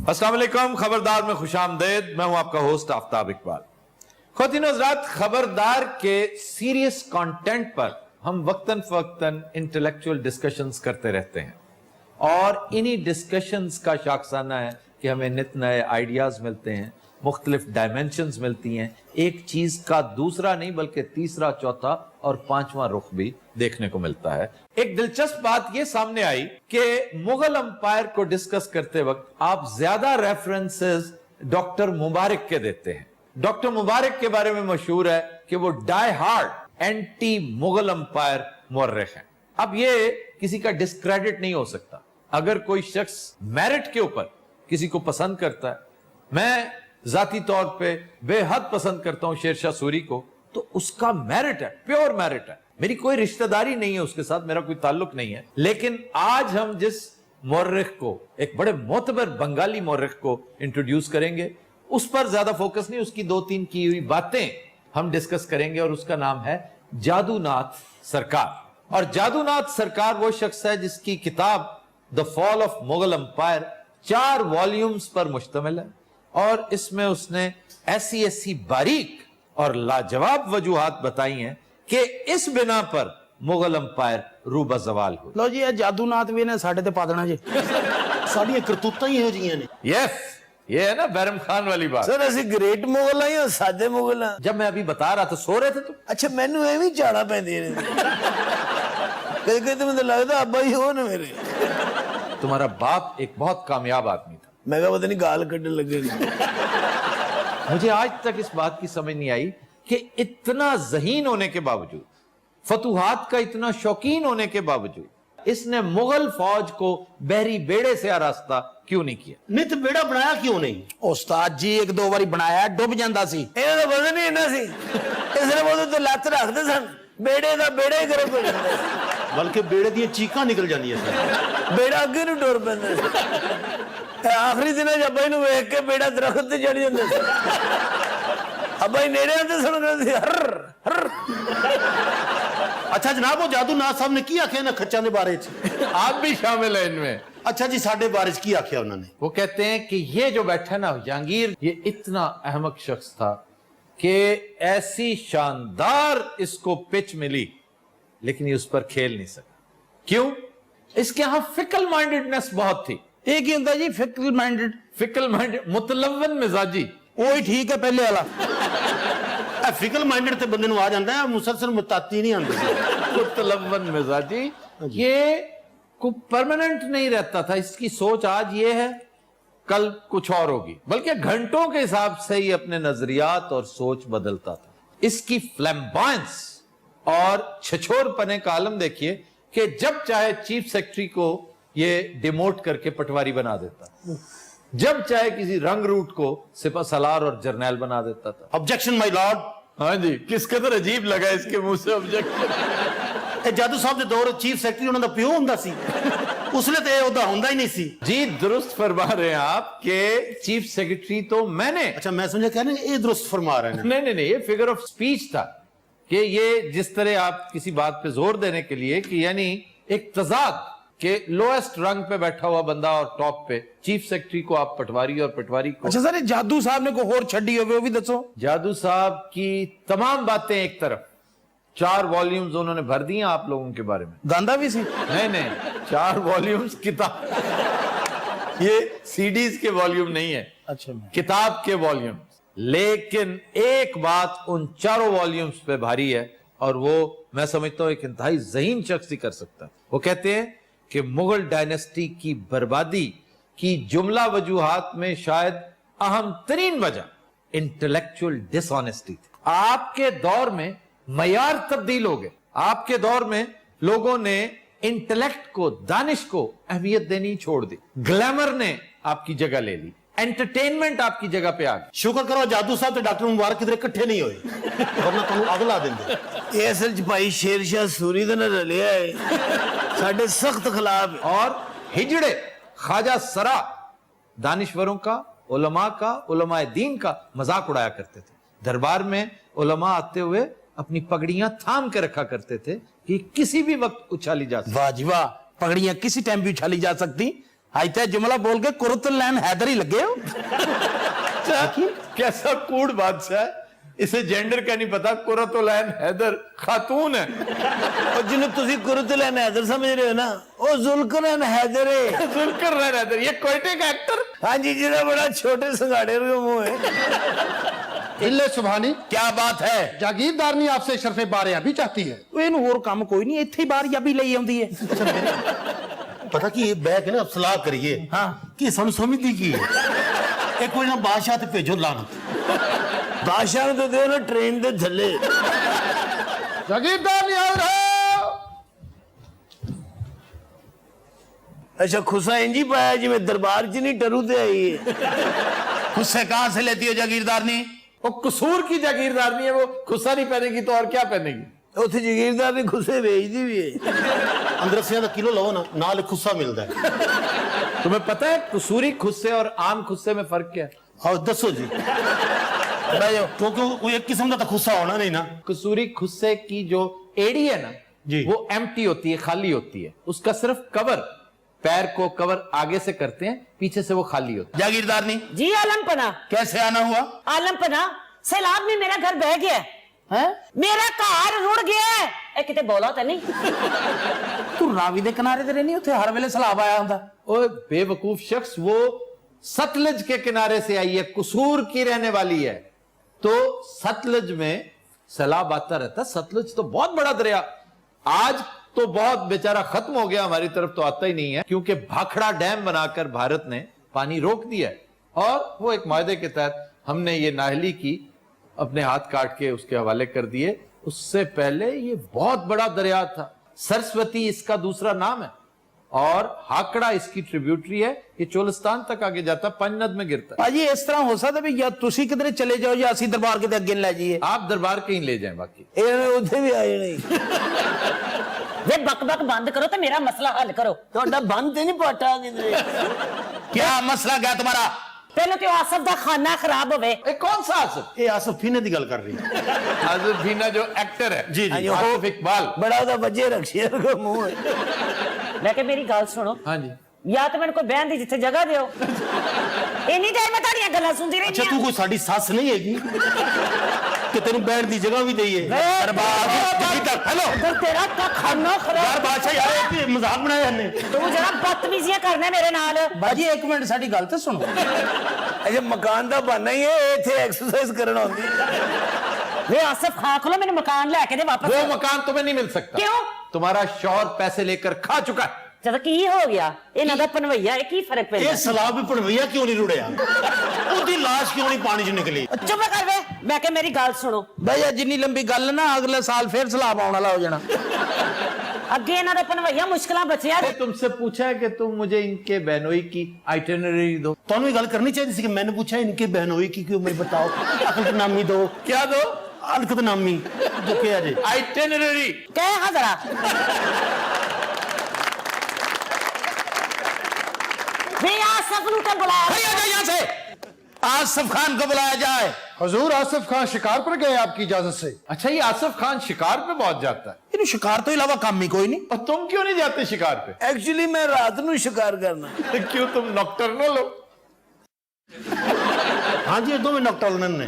अस्सलाम वालेकुम, खबरदार में खुश आमदेद। मैं हूं आपका होस्ट आफ्ताब इकबाल। ख़वातीन हज़रात, खबरदार के सीरियस कंटेंट पर हम वक्तन फवक्तन इंटेलेक्चुअल डिस्कशंस करते रहते हैं और इन्हीं डिस्कशंस का शाखसाना है कि हमें नित नए आइडियाज मिलते हैं, मुख्तलिफ डायमेंशंस मिलती हैं, एक चीज का दूसरा नहीं बल्कि तीसरा, चौथा और पांचवा रुख भी देखने को मिलता है। एक दिलचस्प बात यह सामने आई कि मुगल अंपायर को डिस्कस करते वक्त आप ज्यादा रेफरेंसेस डॉक्टर मुबारक के देते हैं। डॉक्टर मुबारक के बारे में मशहूर है कि वो die hard anti Mughal empire मुअर्रिख हैं। अब ये किसी का डिस्क्रेडिट नहीं हो सकता। अगर कोई शख्स मेरिट के ऊपर किसी को पसंद करता है, मैं जाती तौर पे बेहद पसंद करता हूं शेरशाह सूरी को, तो उसका मेरिट है, प्योर मेरिट है। मेरी कोई रिश्तेदारी नहीं है उसके साथ, मेरा कोई ताल्लुक नहीं है। लेकिन आज हम जिस मुअर्रिख को, एक बड़े मोतबर बंगाली मुअर्रिख को इंट्रोड्यूस करेंगे, उस पर ज्यादा फोकस नहीं, उसकी दो तीन की हुई बातें हम डिस्कस करेंगे और उसका नाम है जादूनाथ सरकार। और जादूनाथ सरकार वो शख्स है जिसकी किताब the fall of Mughal umpire 4 volumes पर मुश्तमिल है और इसमें उसने ऐसी बारीक और लाजवाब वजूहात बताई हैं कि इस बिना पर मुगल अंपायर रूबा जवाल हुई। लो जी, जादूनाथ भी ने साढ़े ते पा देना जी। साड़ियां करतूतां ही हो जियां ने। यस, ये है ना बैरम खान वाली बात। सर ਅਸੀਂ ग्रेट मुगल हैं या सादे मुगल हैं? जब मैं अभी बता रहा था सो रहे थे तुम। अच्छा, मैनू एवं ही झाड़ा पैंदी ने। कदे तो मुझे लगता अब्बा ही हो ना मेरे। तुम्हारा बाप एक बहुत कामयाब आदमी था। मैं कहा पता नहीं गाल कटने लगेगी। मुझे आज तक इस बात की समझ नहीं आई कि इतना ज़हीन होने के बावजूद, फतुहात का इतना शौकीन होने के बावजूद, इसने मुगल फौज को बहरी बेड़े से आरास्ता क्यों नहीं किया। नित बेड़ा बनाया क्यों नहीं? उस्ताद जी एक दो बारी बनाया, डुब जांदा सी। ਇਹਨਾਂ ਦਾ ਵਜ਼ਨ ਹੀ ਇੰਨਾ ਸੀ, ਇਸ ਲਈ ਉਹਦੇ ਤੇ ਲੱਤ ਰੱਖਦੇ ਸਨ, बेड़े ਦਾ बेड़ा ही ਗਰਕ ਹੋ ਜਾਂਦਾ ਸੀ। बल्कि बेड़े ਦੀਆਂ ਚੀਕਾਂ ਨਿਕਲ ਜਾਂਦੀਆਂ ਸਨ। बेड़ा ਅੱਗੇ ਨੂੰ ਟੁਰ ਪੈਂਦਾ ਸੀ। ਆਖਰੀ ਦਿਨਾਂ 'ਚ ਅੱਬਾ ਨੂੰ ਵੇਖ ਕੇ बेड़ा ਦਰਖਤ ਤੇ ਚੜ ਜਾਂਦਾ ਸੀ। ਅੱਬਾ ਹੀ ਨੇੜੇ ਆਂਦੇ ਸੁਣ ਰਹੇ ਸੀ, ਹਰ ਹਰ। अच्छा जनाब, वो जादूनाथ साहब ने की आख्या ना खच्चां दे बारे च? आप भी शामिल है इनमें। अच्छा जी, साडे बारे च की आख्या उन्होंने? वो कहते हैं कि ये जो बैठा ना जहांगीर, ये इतना अहमक शख्स था कि ऐसी शानदार इसको पिच मिली लेकिन ये उस पर खेल नहीं सका। क्यों? इसके यहां फिकल माइंडेडनेस बहुत थी। एक ही होता जी फिकल माइंडेड। फिकल माइंडेड, मुतलव्वन मिजाजी। वही ठीक है पहले वाला। फिकल माइंडेड ते बंदे नु आ जांदा है, मुसलसल मुताती नहीं आंदी। मुतलव्वन मिजाजी, ये को परमानेंट नहीं रहता था। इसकी सोच आज ये है, कल कुछ और होगी, बल्कि घंटों के हिसाब से ही अपने नजरियात और सोच बदलता था। इसकी फ्लैम्बायंस और छछोरपने का आलम देखिए कि जब चाहे चीफ सेक्रेटरी को ये डिमोट करके पटवारी बना देता, जब चाहे किसी रंग रूट को सिपह सलार और जर्नैल बना देता था। Objection my Lord. हाँ जी, किस कदर अजीब लगा इसके मुंह से ऑब्जेक्शन। जादू साहब दे दौर चीफ सेक्रेटरी उन्होंने प्यो हुंदा सी, उसले ते ओदा हुंदा ही नहीं सी। जी दुरुस्त फरमा रहे हैं आप कि चीफ सेक्रेटरी तो मैंने। अच्छा, मैं समझा कह रहे ये दुरुस्त फरमा रहे हैं। नहीं, ये फिगर ऑफ स्पीच था कि ये जिस तरह आप किसी बात पे जोर देने के लिए कि यानी एक तजाद के लोएस्ट रंग पे बैठा हुआ बंदा और टॉप पे चीफ सेक्रेटरी को आप पटवारी और पटवारी को। अच्छा सर, जादू साहब ने को होर छड़ी हो वो भी दसो। जादू साहब की तमाम बातें एक तरफ, 4 वॉल्यूम्स उन्होंने भर दिए आप लोगों के बारे में। गांधा भी सी? नहीं, 4 वॉल्यूम्स किताब। ये सीडीज के वॉल्यूम नहीं है। अच्छा, किताब के वॉल्यूम। लेकिन एक बात उन 4 वॉल्यूम्स पे भारी है और वो मैं समझता हूं एक इंतहाई ज़हीन शख्स ही कर सकता है। वो कहते हैं कि मुगल डायनेस्टी की बर्बादी की जुमला वजूहात में शायद अहम तरीन वजह इंटेलेक्चुअल डिसऑनेस्टी थी। आपके दौर में मयार तब्दील हो गए। आपके दौर में लोगों ने इंटेलेक्ट को, दानिश को अहमियत देनी छोड़ दी। ग्लैमर ने आपकी जगह ले ली, एंटरटेनमेंट आपकी जगह पे आ गई। शुक्र करो जादू साहब ते डॉक्टर मुबारक किधरे इकट्ठे नहीं होए, वरना तुहानू अग ला देंदे। ये असल च भाई शेरशाह सूरी दा ना रलिया है, साडे सख्त खिलाफ। और हिजड़े ख्वाजा सरा दानिश्वरों का, उलमा का, उलमाए दीन का मजाक उड़ाया करते थे। दरबार में उलमा आते हुए अपनी पगड़ियां थाम के रखा करते थे कि किसी भी वक्त उछाली जा सकती। वाह जी वाह, पगड़ियां किसी टाइम भी उछाली जा सकती। ਅੱਜ ਤੇ ਜੁਮਲਾ बोल के कुरतुल लैन हैदर ही लगे हो। कैसा कूड़ बादशाह है, इसे जेंडर का नहीं पता। कुरतुलैन हैदर खातून है। और जिन्हें तुसी कुरतुल लैन हैदर समझ रहे हो ना, वो जुल्करनैन हैदर है। जुल्करनैन हैदर, ये कोयटे का एक्टर। हाँ जी, जिन्हें बड़ा छोटे संगाड़े का मुंह है। इल्ले सुभानी, क्या बात है? जागीरदारनी आपसे शरफे बारियाबी चाहती है। ਇਹਨੂੰ ਹੋਰ ਕੰਮ ਕੋਈ ਨਹੀਂ, ਇੱਥੇ ਹੀ ਬਾਰੀਆਬੀ ਲਈ ਆਉਂਦੀ ਹੈ। पता की ये बैग है ना, अब सलाह करिए हाँ। कि सानू समझदी की है। एक कोई ना बादशाह ते भेजो लानत। ਬਾਦਸ਼ਾਹ ਨੂੰ ਤਾਂ ਦਿਓ ਨਾ ਟ੍ਰੇਨ ਦੇ ਥੱਲੇ। जागीरदार नहीं आ रहा। अच्छा, खुसा इंजी पाया जिਵੇਂ दरबार च नहीं टरू ते आई है। खुस्से कहां से लेती हो जागीरदारनी? वो कसूर की जागीरदार नहीं है, वो खुस्सा नहीं पहनेगी तो और क्या पहनेगी? ਉੱਥੇ ਜਗੀਰਦਾਰ ਨੇ ਖੁੱਸੇ ਵੇਚਦੀ ਵੀ ਹੈ। अंदर से का किलो लो ना, नाल खुस्सा मिलता है। तुम्हें पता है कसूरी खुस्से और आम खुस्से में फर्क क्या है? और दसो जी। क्योंकि वो एक किस्म का तो खुस्सा होना नहीं ना। कसूरी खुस्से की जो एड़ी है ना जी। वो एम्प्टी होती है, खाली होती है। उसका सिर्फ कवर, पैर को कवर आगे से करते हैं, पीछे से वो खाली होता जागीरदारनी जी आलमपना, कैसे आना हुआ? आलमपना सैलाब में मेरा घर बह गया है। मेरा घर रुड़ गया है। ए किते बोला तो नहीं? ਤੂੰ ਰਾਵੀ ਦੇ ਕਿਨਾਰੇ ਤੇ ਰਹਿਨੀ, ਉੱਥੇ ਹਰ ਵੇਲੇ ਸਲਾਬ ਆਇਆ ਹੁੰਦਾ। है। ओ बेवकूफ शख्स, वो सतलज के किनारे से आई है, कसूर की रहने वाली है। तो सतलज में सैलाब आता रहता है। सतलज तो बहुत बड़ा दरिया, आज तो बहुत बेचारा खत्म हो गया, हमारी तरफ तो आता ही नहीं है, क्योंकि भाखड़ा डैम बनाकर भारत ने पानी रोक दिया है। और वो एक मायदे के तहत हमने ये नाहली की, अपने हाथ काट के उसके हवाले कर दिए। उससे पहले ये बहुत बड़ा दरिया था। सरस्वती इसका दूसरा नाम है और हाकड़ा इसकी ट्रिब्यूटरी है। ये चोलिस्तान तक आगे जाता है, पंजनद में गिरता है। ਭਾਜੀ ਇਸ ਤਰ੍ਹਾਂ ਹੋ ਸਕਦਾ ਵੀ ਜਾਂ ਤੁਸੀਂ ਕਿਧਰੇ ਚਲੇ ਜਾਓ ਜਾਂ ਅਸੀਂ ਦਰਬਾਰ ਕਿਤੇ ਅੱਗੇ ਲੈ ਜਾਈਏ। आप दरबार कहीं ले जाएं, बाकी ਇਹ ਉੱਥੇ ਵੀ ਆ ਜਾਣੀ। वे बक बक बंद करो तो मेरा मसला हल करो। ਤੁਹਾਡਾ ਬੰਦ ਤੇ ਨਹੀਂ ਪਾਟਾ ਕਿਧਰੇ। क्या मसला क्या तुम्हारा? पहले तो आसफ दा खाना खराब होवे। ए, कौन सा आसिफ? ये आसिफ फीने की गल कर रही है। आसिफ भीना जो एक्टर है, जी जी। आसिफ इकबाल। ਬੜਾ ਉਹਦਾ ਬੱਜੇ ਰਖਸ਼ੀਰ ਕੋ ਮੂੰਹ ਹੈ। मैं के मेरी गल सुनो, हाँ जी। या तो मैंने कोई बहन दी जिथे जगह दियो। इन्नी टाइम मैं ताड़ियां गल्लां सुनदी रही अच्छा, तू कोई साडी सस नहीं हैगी कि तेन बैठ दी जगह भी दईए? हेलो अगर तेरा का खाना खराब, यार बादशाह, यार ये मजाक बनाया हमने। तू जरा बदतमीजियां करना मेरे नाल। ਬਾਜੀ ਇੱਕ ਮਿੰਟ ਸਾਡੀ ਗੱਲ ਤਾਂ ਸੁਣੋ। ਅਜੇ ਮਕਾਨ ਦਾ ਬਹਾਨਾ ਹੀ ਹੈ, ਇੱਥੇ ਐਕਸਰਸਾਈਜ਼ ਕਰਨ ਆਉਂਦੀ। वे आसफ खा खलो, मैंने मकान लेके दे वापस। वो मकान तुम्हें नहीं मिल सकता। क्यों? तुम्हारा शौहर पैसे लेकर खा चुका है। जब की हो गया इन्हां दा पनवैया, की फर्क पैंदा? ये सलाब भी भणवैया क्यों नहीं रुड़िया? उसकी लाश क्यों नहीं पानी च निकली? चुप कर वे, मैं के मेरी गल सुनो। ਬਈ ਜਿੰਨੀ ਲੰਬੀ ਗੱਲ ਨਾ, ਅਗਲੇ ਸਾਲ ਫੇਰ ਸਲਾਬ ਆਉਣ ਵਾਲਾ ਹੋ ਜਾਣਾ। अगे इन्हां दा पनवैया मुश्किलां बचिया। मैंने तुमसे पूछा है कि तुम मुझे इनके बहनोई की आइटिनरी दो। ਤੁਹਾਨੂੰ ਇਹ ਗੱਲ ਕਰਨੀ ਚਾਹੀਦੀ ਸੀ ਕਿ मैंने पूछा इनके बहनोई की क्यों, मैं बताओ। अकल नामी दो। क्या दो? अलकत नामी जो क्या जी? आइटिनरी। कह हाँ जरा। वे आसफ नूं ते बुला। यहाँ से आसिफ खान को बुलाया जाए। हजूर, आसिफ खान शिकार पर गए आपकी इजाजत से। अच्छा, ये आसिफ खान शिकार पे बहुत जाता है, ਇਹਨੂੰ ਸ਼ਿਕਾਰ ਤੋਂ ਇਲਾਵਾ ਕੰਮ ਹੀ ਕੋਈ ਨਹੀਂ। और तुम क्यों नहीं जाते शिकार पे? ਐਕਚੁਅਲੀ ਮੈਂ ਰਾਤ ਨੂੰ ਸ਼ਿਕਾਰ ਕਰਨਾ। क्यों, तुम नॉकटर्नल हो? हाँ जी, दो में नॉकटर्नल ने।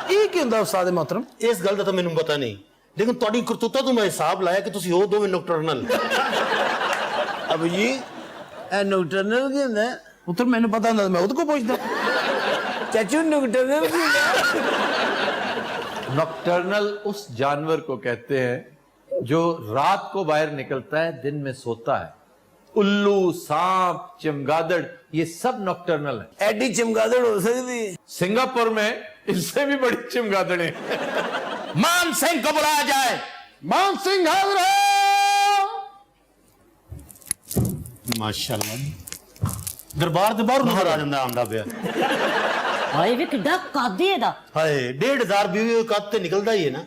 ਇਹ ਕੀ ਹੁੰਦਾ ਉਸਤਾਦ मोहतरम? इस गल का तो मैंने पता नहीं, लेकिन ਤੁਹਾਡੀ ਕਰਤੂਤਾਂ ਤੋਂ ਮੈਂ ਹਿਸਾਬ ਲਾਇਆ ਕਿ ਤੁਸੀਂ ਉਹ ਦੋਵੇਂ ਨੌਕਟਰਨਲ। ਅਬ ਜੀ ਇਹ ਨੋਕਟਰਨਲ ਕੀ ਹੁੰਦਾ? ਪੁੱਤਰ ਮੈਨੂੰ ਪਤਾ ਹੁੰਦਾ, ਮੈਂ ਉਹਦੇ ਕੋਲ ਪੁੱਛਦਾ। ਚਾਚੂ ਨੋਕਟਰਨਲ ਕੀ ਹੁੰਦਾ? नॉकटर्नल उस जानवर को कहते हैं जो रात को बाहर निकलता है, दिन में सोता है। उल्लू, सांप, चमगादड़, ये सब नॉकटर्नल है। ਐਡੀ ਚਮਗਾਦੜ ਹੋ ਸਕਦੀ? सिंगापुर में इससे भी बड़ी चमगादड़ें। मान सिंह को बुलाया जाए। मान सिंह हाजिर है। माशाल्लाह, दरबार ਦੇ ਬਾਹਰ ਨਜ਼ਰ ਆ ਜਾਂਦਾ ਆਂਦਾ ਪਿਆ। हाय वे किड्डा कद है दा। ਹਾਏ 1500 ਵੀ ਕੱਦ ਤੇ ਨਿਕਲਦਾ ਹੀ ਹੈ ਨਾ।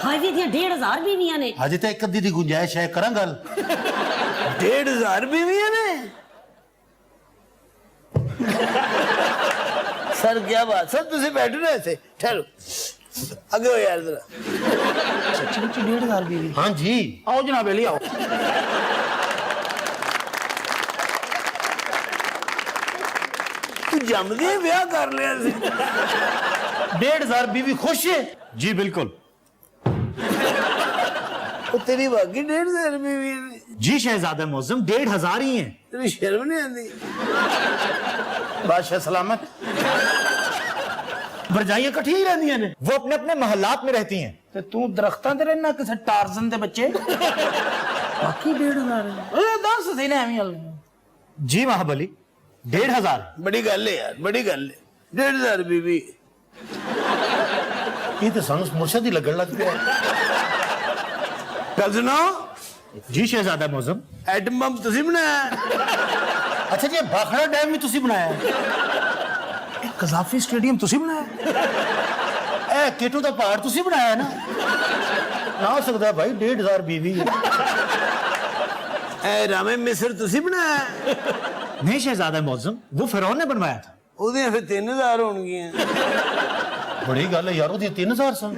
हाय वे दी 1500 बीवियां ने। ਹਜੇ ਤਾਂ ਇੱਕ ਅੱਧੀ ਦੀ ਗੁੰਜਾਇਸ਼ ਹੈ, ਕਰਾਂ ਗੱਲ। 1500 बीवियां ने? सर क्या बात, सर तुझे बैठो ना ऐसे, ठहरो आगे हो यार जरा। सच्ची मुच्ची 1500 बीवी? हाँ जी। आओ जनाब अली आओ। ਜੰਮਦੇ ਵਿਆਹ ਕਰ ਲਿਆ ਸੀ 1,500 बीवी खुश है जी बिल्कुल ਉਹ ਤੇਰੀ ਵਾਗੀ 1,500 ਰੁਪਏ ਵੀ जी शहजादा मौजम 1,500 ही हैं ਤੈਨੂੰ ਸ਼ਰਮ ਨਹੀਂ ਆਉਂਦੀ बादशाह सलामत भरजाइयां कट्ठी ही रहती हैं वो अपने अपने महल्लात में रहती हैं ਤੇ ਤੂੰ ਦਰਖਤਾਂ ਤੇ ਰਹਿਣਾ ਕਿਸੇ ਟਾਰਜ਼ਨ ਦੇ ਬੱਚੇ ਬਾਕੀ 1,500 ਓਏ ਦੱਸ ਸਹੀ ਨਾ ਐਵੇਂ जी महाबली 1,500 ਬੜੀ ਗੱਲ ਹੈ ਯਾਰ ਬੜੀ ਗੱਲ ਹੈ 1,500 ਬੀਬੀ ये तो सानू मुर्शद ही लगन लग पिया ਗੱਲ ਸੁਣੋ जी शहजादा मौजम ਐਟਮ ਬੰਬ ਤੁਸੀਂ ਬਣਾਇਆ अच्छा जी भाखड़ा डैम भी तुसी बनाया है ਇਹ ਕਜ਼ਾਫੀ ਸਟੇਡੀਅਮ ਤੁਸੀਂ ਬਣਾਇਆ ए केटू दा पहाड़ तुसी बनाया है ना ना हो सकता भाई 1,500 बीवी ਇਹ ਰਾਮੇ ਮਿਸਰ ਤੁਸੀਂ ਬਣਾਇਆ नहीं शहजादा मौजम वो फिरौन ने बनवाया था ਉਹਦੀਆਂ ਫਿਰ 3,000 ਹੋਣਗੀਆਂ बड़ी गल है यार वो 3,000 सन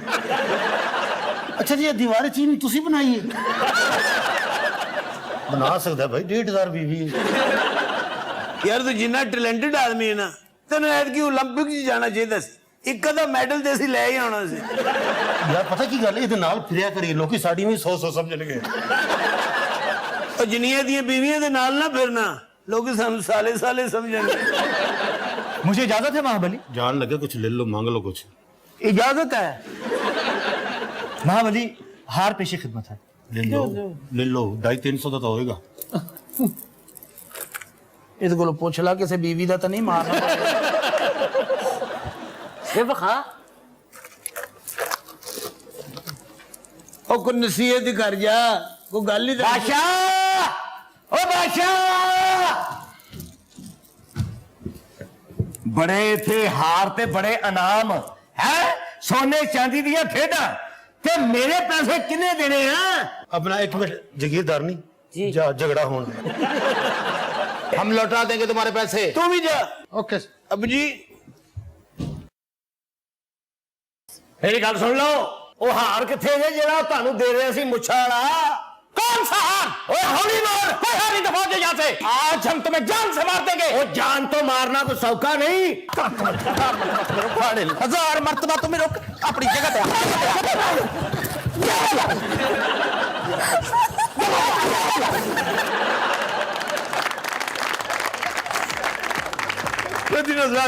अच्छा जी ये दीवार चीनी तुसी बनाई है बना सकता भाई 1,500 बीवी ਯਾਰ ਤੂੰ ਜਿੰਨਾ ਟੈਲੈਂਟਡ ਆਦਮੀ ਹੈ ਨਾ ਤੈਨੂੰ ਐਤਕੀ 올림픽 'ਚ ਜਾਣਾ ਚਾਹੀਦਾ ਸੀ ਇੱਕ ਅੱਧਾ ਮੈਡਲ ਤੇ ਅਸੀਂ ਲੈ ਹੀ ਆਉਣਾ ਸੀ यार पता की गल है ये नाल फिरिया करिए लोग साड़ी में 100 समझणगे ਉਹ ਜਿੰਨੀਆਂ ਦੀਆਂ ਬੀਵੀਆਂ ਦੇ ਨਾਲ ਨਾ ਫਿਰਨਾ ਲੋਕ ਸਾਨੂੰ ਸਾਲੇ ਸਾਲੇ ਸਮਝਣਗੇ मुझे इजाजत है महाबली जान लगे कुछ ले लो मांग लो कुछ इजाजत है महाबली हार पेशी खिदमत है ले लो 250-300 ਦਾ ਤਾਂ ਹੋਏਗਾ ਇਹਦੇ ਕੋਲੋਂ ਪੁੱਛ ਲਾ ਕਿਸੇ ਬੀਵੀ ਦਾ ਤਾਂ ਨਹੀਂ ਮਾਰਨਾ ये बखा ਉਹ ਕੋ ਨਸੀਹਤ ਕਰ ਜਾ ਕੋਈ ਗੱਲ ਹੀ बादशाह ओ बादशाह बड़े थे हार ते बड़े इनाम है सोने चांदी दिया खेडा ते मेरे पैसे किन्ने देने हैं अपना एक मिनट जगीरदार नहीं जा झगड़ा होना हम लौटा देंगे तुम्हारे पैसे ਤੂੰ ਵੀ ਜਾ ओके ਅਬ ਜੀ मेरी गल सुन लो वो हार किथे है जेड़ा तानू दे रहे सी मुच्छा वाला कौन सा हार ओए हौली मार कोई हार नहीं दफा दे यहां से आज हम तुम्हें जान से मार देंगे वो जान तो मारना कोई सौखा नहीं 1000 मर्तबा तुम रुक अपनी जगह पे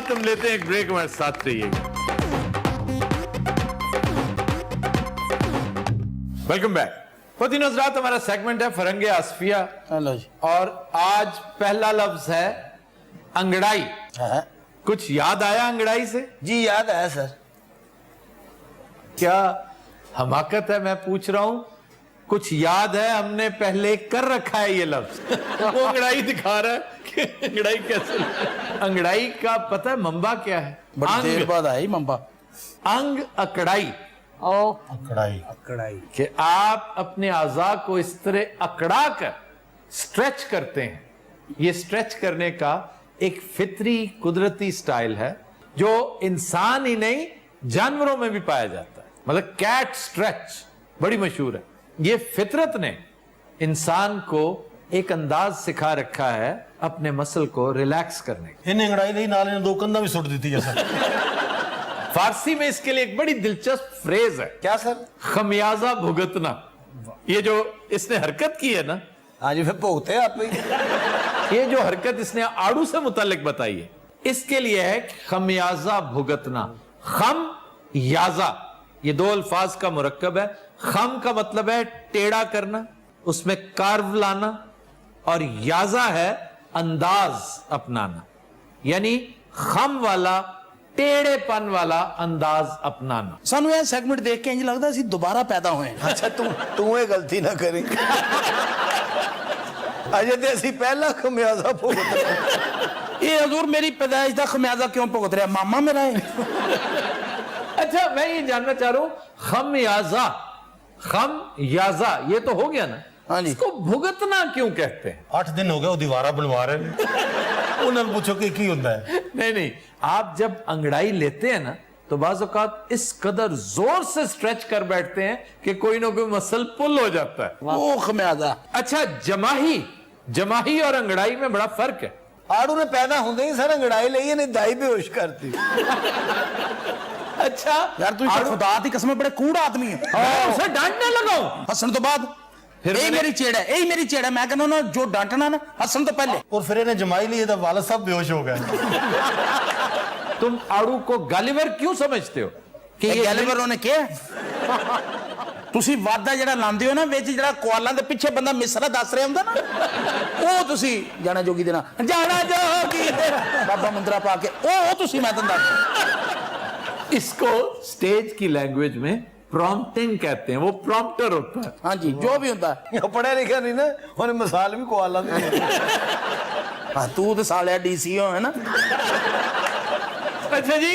तुम लेते हैं एक ब्रेक, हमारे साथ रहिएगा। Welcome back. खुद हजरात, हमारा सेगमेंट है फरंगे आसफिया हेलो जी और आज पहला लफ्ज है अंगड़ाई। कुछ याद आया अंगड़ाई से? जी याद आया सर। क्या हमाकत है, मैं पूछ रहा हूं, कुछ याद है? हमने पहले कर रखा है ये लफ्ज। वो अंगड़ाई दिखा रहा है कि अंगड़ाई कैसे। अंगड़ाई का पता है मंबा क्या है? बड़ी देर बाद आई मंबा। अंग अकड़ाई। ओ अकड़ाई कि आप अपने आज़ा को इस तरह अकड़ा कर स्ट्रेच करते हैं। ये स्ट्रेच करने का एक फितरी कुदरती स्टाइल है जो इंसान ही नहीं जानवरों में भी पाया जाता है। मतलब कैट स्ट्रेच बड़ी मशहूर है। ये फितरत ने इंसान को एक अंदाज सिखा रखा है अपने मसल को रिलैक्स करने का। इन्हें अंगड़ाई नहीं नाल ने दो कंधा भी सुट दी जैसा। फारसी में इसके लिए एक बड़ी दिलचस्प फ्रेज है। क्या सर? खमियाजा भुगतना। ये जो इसने हरकत की है ना, हाँ जी, फिर भोगते आप ही। ये जो हरकत इसने आड़ू से मुतालिक बताई है, इसके लिए है खमियाजा भुगतना। खम याजा, ये दो अल्फाज का मुरक्कब है। खम का मतलब है टेढ़ा करना, उसमें कार्व लाना, और याजा है अंदाज अपनाना। यानी खम वाला टेढ़ेपन वाला अंदाज अपनाना। सानू यह सेगमेंट देख के इंज लगता है दोबारा पैदा हुए। अच्छा तू ये गलती ना करी। अजे ते असी पहला खमियाजा भुगत। ये हजूर मेरी पैदाइश का खमियाजा क्यों भुगत रहा? मामा मेरा है। अच्छा, मैं ये जानना चाह रहा हूं, खम याजा ये तो हो गया ना, हाँ जी। इसको भुगतना क्यों कहते हैं? 8 दिन हो गए वो दीवारा बनवा रहे हैं। उन्हें पूछो कि की होता है। नहीं, आप जब अंगड़ाई लेते हैं ना तो बाज़ औक़ात इस कदर जोर से स्ट्रेच कर बैठते हैं कि कोई ना कोई मसल पुल हो जाता है। वो खमियाजा। अच्छा, जमाही और अंगड़ाई में बड़ा फर्क है। ਆੜੂ ਨੇ ਪੈਦਾ ਹੁੰਦੇ ਹੀ ਸਾਰਾ ਅੰਗੜਾਈ ਲਈ ਇਹਨੇ ਦਾਈ ਬੇਹੋਸ਼ ਕਰਤੀ। अच्छा यार तू खुदा दी कसम बड़े कूड़ आदमी है। उसे डांटने लगाओ। हसन तो बाद फिर यही मेरी चेड़ है, यही मेरी चेड़ है। मैं कहना ना जो डांटना ना हसन तो पहले। और फिर इन्हें जमाई ली तो वालिद साहब बेहोश हो गए। तुम आड़ू को गालिवर क्यों समझते हो कि ये गैलीवर ने क्या ਤੁਸੀਂ ਵਾਦਾ ਜਿਹੜਾ ਲਾਉਂਦੇ ਹੋ ਨਾ ਵਿੱਚ ਜਿਹੜਾ ਕੋਆਲਾਂ ਦੇ ਪਿੱਛੇ ਬੰਦਾ ਮਿਸਰਾ ਦੱਸ ਰਿਹਾ ਹੁੰਦਾ ਨਾ ਉਹ ਤੁਸੀਂ ਜਾਣਾ ਜੋਗੀ ਦੇਣਾ ਜਾਣਾ ਜੋਗੀ ਦੇ ਬਾਬਾ ਮੁੰਦਰਾ ਪਾ ਕੇ ਉਹ ਤੁਸੀਂ ਮੈਂ ਤੁਹਾਨੂੰ ਦੱਸ इसको स्टेज की लैंग्वेज में प्रॉम्प्टिंग कहते हैं, वो प्रॉम्प्टर होता है। ਹਾਂਜੀ ਜੋ ਵੀ ਹੁੰਦਾ ਪੜਿਆ ਲਿਖਿਆ ਨਹੀਂ ਨਾ, ਉਹਨੇ ਮਿਸਾਲ ਵੀ ਕੋਆਲਾ ਦੀ ਦੇ। ਹਾਂ ਤੂੰ ਤੇ ਸਾਲਿਆ ਡੀਸੀਓ ਹੈ ਨਾ। अच्छा जी,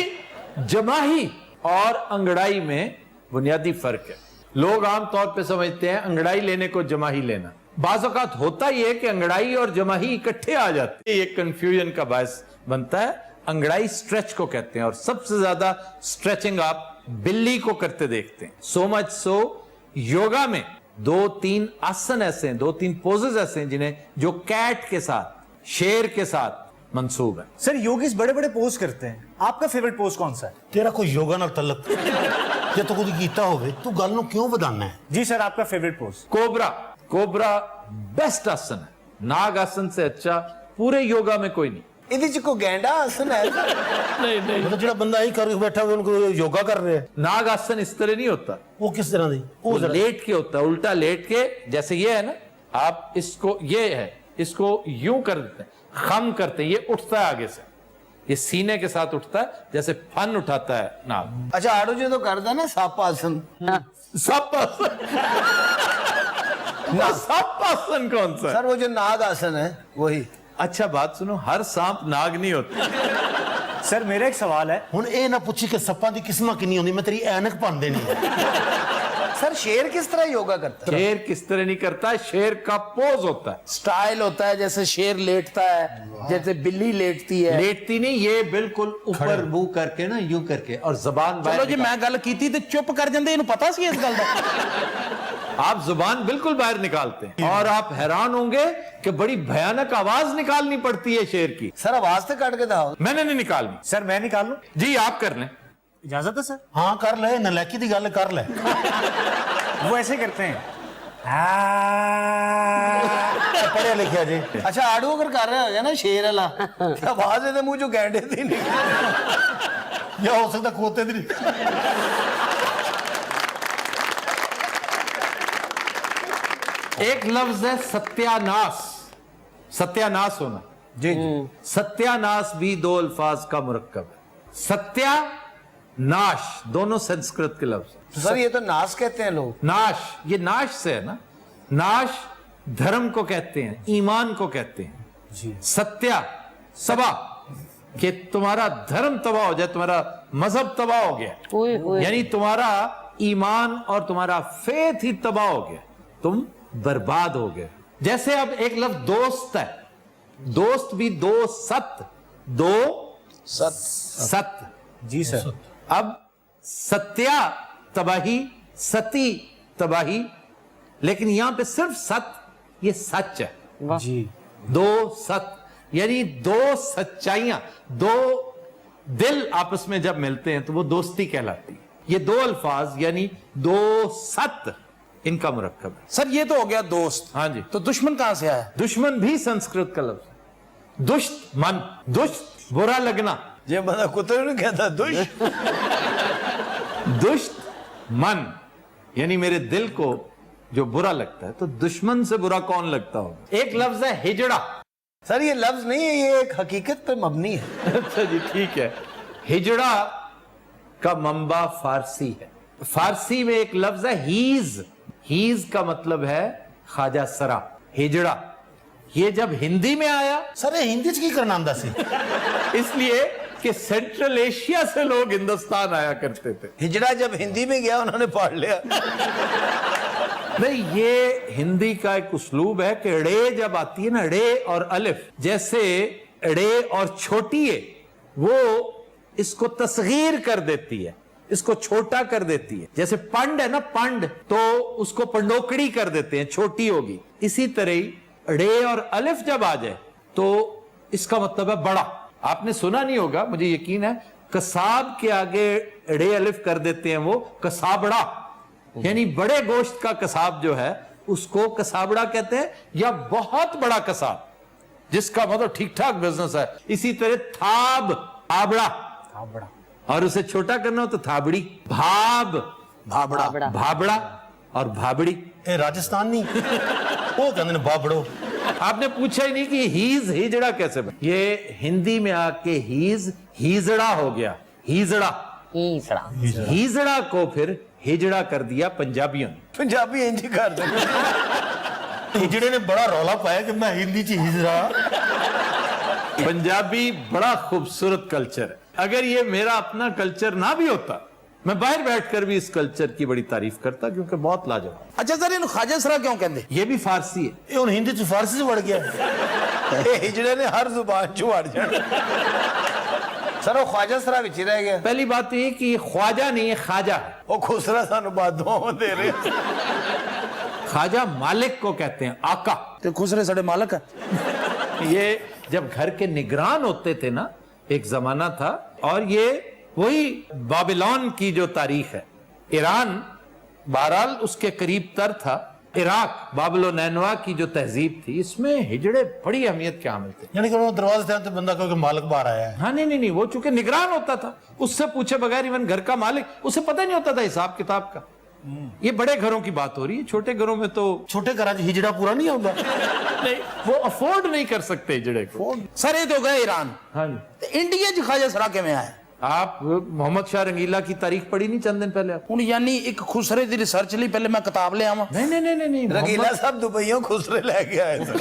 जमाही और अंगड़ाई में बुनियादी फर्क है। लोग आमतौर पे समझते हैं अंगड़ाई लेने को जमाही लेना। बाज़ औक़ात होता ही है कि अंगड़ाई और जमाही इकट्ठे आ जाते हैं, ये कंफ्यूजन का बायस बनता है। अंगड़ाई स्ट्रेच को कहते हैं और सबसे ज्यादा स्ट्रेचिंग आप बिल्ली को करते देखते हैं। सो मच सो योगा में 2-3 आसन ऐसे हैं, 2-3 पोजेस ऐसे हैं जिन्हें जो कैट के साथ, शेर के साथ मंसूब है। सर योगीज बड़े बड़े पोज करते हैं, आपका फेवरेट पोज कौन सा है? तेरा कोई योगा नाल तल्लक जे तू कुछ कीता होवे तू गल नूं क्यों वधाना है? जी सर आपका favourite pose? Cobra. Cobra best आसन है, नाग आसन से अच्छा पूरे योगा में कोई नहीं। ਇਹਦੇ ਚ ਕੋਈ ਗੈਂਡਾ ਆਸਨ ਹੈ? मतलब जेड़ा बंदा यही करके बैठा हुआ उनको योगा कर रहे हैं, नाग आसन इस तरह नहीं होता, वो किस तरह दी? वो लेट के होता है, उल्टा लेट के। जैसे ये है ना, आप इसको, ये है, इसको यूं कर देते हैं, खम करते हैं, ये उठता है आगे से, ये सीने के साथ उठता है जैसे फन उठाता है नाग। ਅੱਛਾ ਆੜੂ ਜਦੋਂ ਕਰਦਾ ਨਾ ਸੱਪ ਆਸਨ, सप आसन। ना, सप आसन कौन सा है? सर वो जो नाग आसन है वही। अच्छा बात सुनो, हर सांप नाग नहीं होता। सर मेरा एक सवाल है, हुण ये ना पूछी कि सप्पां दी किस्मां किन्नी होंदी, मैं तेरी ऐनक भन देनी है। सर शेर किस तरह योगा करता है? शेर किस तरह नहीं करता है, शेर का पोज होता है। स्टाइल होता है जैसे शेर लेटता है, जैसे बिल्ली लेटती है। लेटती नहीं, ये बिल्कुल ऊपर मुंह करके ना, यूं करके, और जबान बाहर चलो जी निकाल- मैं गल कीती ते चुप कर जांदे, इन्हू पता सी इस गल दा। आप जुबान बिल्कुल बाहर निकालते हैं और आप हैरान होंगे कि बड़ी भयानक आवाज निकालनी पड़ती है शेर की। सर आवाज तो काट के दाओ। मैंने नहीं निकालनी। सर मैं निकाल लूं? जी आप कर लें। इजाजत है सर? हाँ कर ले, नलैकी दी गल कर ले। वो ऐसे करते हैं। पढ़िया लिखिया जी। अच्छा आड़ू अगर कर रहा होगा ना शेर वाला, तो आवाज ਇਹਦੇ ਮੂੰਹ ਚੋਂ ਗੈਂਡੇ ਦੀ ਨਿਕਲ। या हो सकता खोते दी। एक लफ्ज है सत्यानाश। सत्यानाश होना, जी सत्यानाश भी 2 अल्फाज का मुरक्कब है। सत्या नाश दोनों संस्कृत के लफ्ज। तो सर ये तो नाश कहते हैं लोग। नाश, ये नाश से है ना। नाश धर्म को कहते हैं, ईमान को कहते हैं। जी सत्या सबा, कि तुम्हारा धर्म तबाह हो जाए, तुम्हारा मजहब तबाह हो गया, यानी तुम्हारा ईमान और तुम्हारा फेथ ही तबाह हो गया, तुम बर्बाद हो गए। जैसे अब एक लफ्ज दोस्त है, दोस्त भी 2 सत, 2 सत। जी सर। अब सत्या तबाही, सती तबाही, लेकिन यहां पे सिर्फ सत, ये सच है। जी 2 सत यानी 2 सच्चाइयां, 2 दिल आपस में जब मिलते हैं तो वो दोस्ती कहलाती है। ये 2 अल्फाज यानी 2 सत, इनका मुरक्कब है। सर ये तो हो गया दोस्त। हाँ जी। तो दुश्मन कहां से आया? दुश्मन भी संस्कृत का लफ्ज है। दुष्ट मन, दुष्ट बुरा लगना, जे बंदा कुत्ते नहीं कहता दुष्ट। दुष्ट मन यानी मेरे दिल को जो बुरा लगता है, तो दुश्मन से बुरा कौन लगता होगा। एक लफ्ज है हिजड़ा। सर ये लफ्ज नहीं है, ये एक हकीकत पर मबनी है। अच्छा जी ठीक है। हिजड़ा का मंबा फारसी है। फारसी में एक लफ्ज है हीज। हीज का मतलब है ख्वाजा सरा। हिजड़ा ये जब हिंदी में आया, सर ये हिंदी च की करना आंदा सी? इसलिए कि सेंट्रल एशिया से लोग हिंदुस्तान आया करते थे। हिजड़ा जब हिंदी में गया उन्होंने पढ़ लिया। नहीं, ये हिंदी का एक उस्लूब है कि ड़े जब आती है ना, ड़े और अलिफ, जैसे ड़े और छोटी है, वो इसको तस्गीर कर देती है, इसको छोटा कर देती है। जैसे पंड है ना, पंड, तो उसको पंडोकड़ी कर देते हैं, छोटी होगी। इसी तरह ही ड़े और अलिफ जब आ जाए तो इसका मतलब है बड़ा। आपने सुना नहीं होगा, मुझे यकीन है, कसाब के आगे एड़े अलिफ कर देते हैं वो कसाबड़ा, यानी बड़े गोश्त का कसाब जो है उसको कसाबड़ा कहते हैं, या बहुत बड़ा कसाब जिसका मतलब ठीक ठाक बिजनेस है। इसी तरह थाब आबड़ा, और उसे छोटा करना हो तो थाबड़ी, भाब भाबड़ा, भाबड़ा और भाबड़ी। ਇਹ ਰਾਜਸਥਾਨ ਨਹੀਂ ਉਹ ਕਹਿੰਦੇ ਨੇ ਬਾਬੜੋ। आपने पूछा ही नहीं कि हीज हिजड़ा कैसे बना। ये हिंदी में आके हीज हीजड़ा हो गया, हीजड़ा। हीजड़ा को फिर हिजड़ा कर दिया पंजाबियों ने। ਪੰਜਾਬੀ ਇੰਜ ਹੀ ਕਰਦੇ ਨੇ। ਹਿਜੜੇ ਨੇ ਬੜਾ ਰੌਲਾ ਪਾਇਆ ਕਿ ਮੈਂ ਹਿੰਦੀ ਚ ਹਿਜੜਾ। पंजाबी बड़ा खूबसूरत कल्चर है। अगर ये मेरा अपना कल्चर ना भी होता, मैं बाहर बैठकर भी इस कल्चर की बड़ी तारीफ करता, क्योंकि बहुत लाजवाब। ਅੱਛਾ ਸਰ ਇਹਨੂੰ ਖਾਜਾ ਸਰਾ ਕਿਉਂ ਕਹਿੰਦੇ? ये भी फारसी है। ਇਹ ਹੁਣ ਹਿੰਦੀ ਚ ਫਾਰਸੀ ਚ ਵੜ ਗਿਆ। ਇਹ ਹਿਜੜੇ ਨੇ ਹਰ ਜ਼ੁਬਾਨ ਚ ਵੜ ਜਾਣਾ। ਸਰ ਉਹ ਖਾਜਾ ਸਰਾ ਵਿੱਚ ਹੀ ਰਹਿ ਗਿਆ। पहली बात तो ये कि ख्वाजा नहीं है, खाजा है। ਉਹ ਖੁਸਰਾ ਸਾਨੂੰ ਬਾਦੂਆਂ ਦੇ ਰਹੇ। खाजा मालिक को कहते हैं, आका। ਤੇ ਖੁਸਰੇ ਸਾਡੇ ਮਾਲਕ ਹੈ। ये जब घर के निगरान होते थे ना, एक जमाना था, और ये वही बाबिलोन की जो तारीख है, ईरान बहरहाल उसके करीब तर था, इराक बाबिलोनैनवा की जो तहजीब थी, इसमें हिजड़े बड़ी अहमियत के हामिल थे। ਯਾਨੀ ਕਿ ਉਹ ਦਰਵਾਜ਼ੇ ਤੇ ਆते ਬੰਦਾ ਕਹੇ ਕਿ ਮਾਲਕ ਬਾਹਰ ਆया है। हाँ नहीं, वो चूंकि निगरान होता था, उससे पूछे बगैर इवन घर का मालिक, उसे पता नहीं होता था हिसाब किताब का। ये बड़े घरों की बात हो रही है, छोटे घरों में तो ਛੋਟੇ ਘਰਾਂ 'ਚ ਹਿਜੜਾ ਪੂਰਾ ਨਹੀਂ ਆਉਂਦਾ। नहीं, वो अफोर्ड नहीं कर सकते हिजड़े को। ਸਰ ਇਹ तो गए ईरान। हाँ जी। ਤੇ ਇੰਡੀਆ 'ਚ ਖਾਜਾ ਸਰਾ ਕਿਵੇਂ ਆਇਆ? आप मोहम्मद शाह रंगीला की तारीख पढ़ी नहीं चंद दिन पहले? आप ਹੁਣ ਯਾਨੀ ਇੱਕ ਖੁਸਰੇ ਦੀ ਰਿਸਰਚ ਲਈ ਪਹਿਲੇ ਮੈਂ ਕਿਤਾਬ ਲਿਆਵਾਂ। नहीं ਰੰਗੀਲਾ ਸਾਹਿਬ ਦੁਬਈੋਂ ਖੁਸਰੇ ਲੈ ਕੇ ਆਏ ਸਰ।